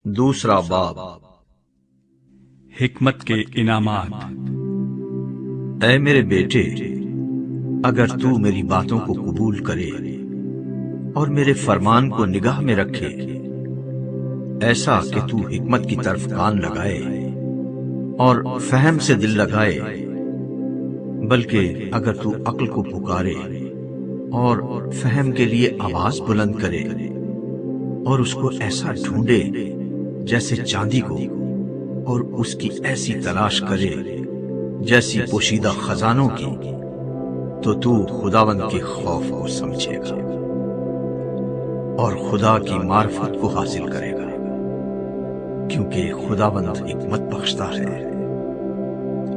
دوسرا باب حکمت کے انعامات۔ اے میرے بیٹے، اگر تو میری باتوں کو قبول کرے اور میرے فرمان کو نگاہ میں رکھے، ایسا کہ تو حکمت کی طرف کان لگائے اور فہم سے دل لگائے، بلکہ اگر تو عقل کو پکارے اور فہم کے لیے آواز بلند کرے اور اس کو ایسا ڈھونڈے جیسے چاندی کو، اور اس کی ایسی تلاش کرے جیسی پوشیدہ خزانوں کی، تو خداوند کے خوف کو سمجھے گا اور خدا کی معرفت کو حاصل کرے گا، کیونکہ خداوند حکمت بخشتا ہے۔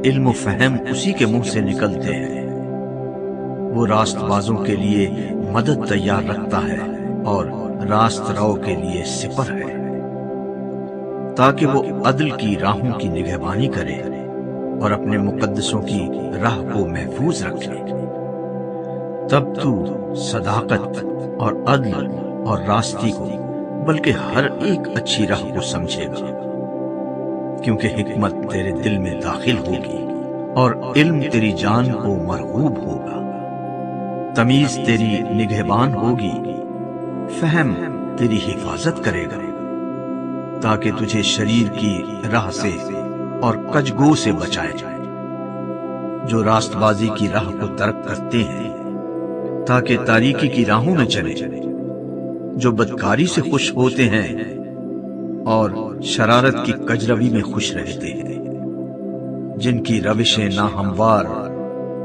علم و فہم اسی کے منہ سے نکلتے ہیں۔ وہ راست بازوں کے لیے مدد تیار رکھتا ہے اور راست رو کے لیے سپر ہے، تاکہ وہ عدل کی راہوں کی نگہبانی کرے اور اپنے مقدسوں کی راہ کو محفوظ رکھے۔ تب تو صداقت اور عدل اور راستی کو، بلکہ ہر ایک اچھی راہ کو سمجھے گا، کیونکہ حکمت تیرے دل میں داخل ہوگی اور علم تیری جان کو مرغوب ہوگا، تمیز تیری نگہبان ہوگی، فہم تیری حفاظت کرے گا، تاکہ تجھے شریر کی راہ سے اور کجگو سے بچائے جائے، جو راست بازی کی راہ کو ترک کرتے ہیں تاکہ تاریکی کی راہوں میں چلے، جو بدکاری سے خوش ہوتے ہیں اور شرارت کی کجروی میں خوش رہتے ہیں، جن کی روشیں ناہموار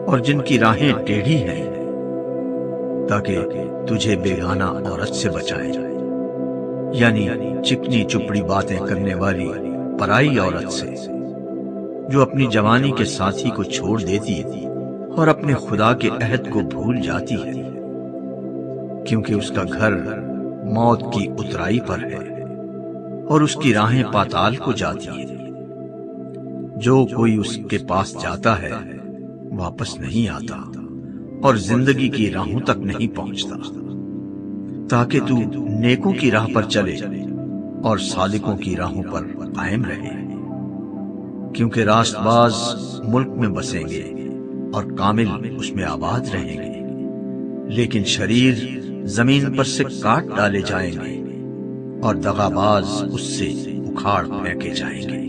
اور جن کی راہیں ٹیڑھی ہیں، تاکہ تجھے بیگانہ عورت سے بچائے، یعنی چکنی چپڑی باتیں کرنے والی پرائی عورت سے، جو اپنی جوانی کے ساتھی کو چھوڑ دیتی اور اپنے خدا کے عہد کو بھول جاتی ہے، کیونکہ اس کا گھر موت کی اترائی پر ہے اور اس کی راہیں پاتال کو جاتی ہیں۔ جو کوئی اس کے پاس جاتا ہے واپس نہیں آتا اور زندگی کی راہوں تک نہیں پہنچتا، تاکہ تو نیکوں کی راہ پر چلے اور صادقوں کی راہوں پر قائم رہے، کیونکہ راست باز ملک میں بسیں گے اور کامل اس میں آباد رہیں گے، لیکن شریر زمین پر سے کاٹ ڈالے جائیں گے اور دغاباز اس سے اکھاڑ پھینکے جائیں گے۔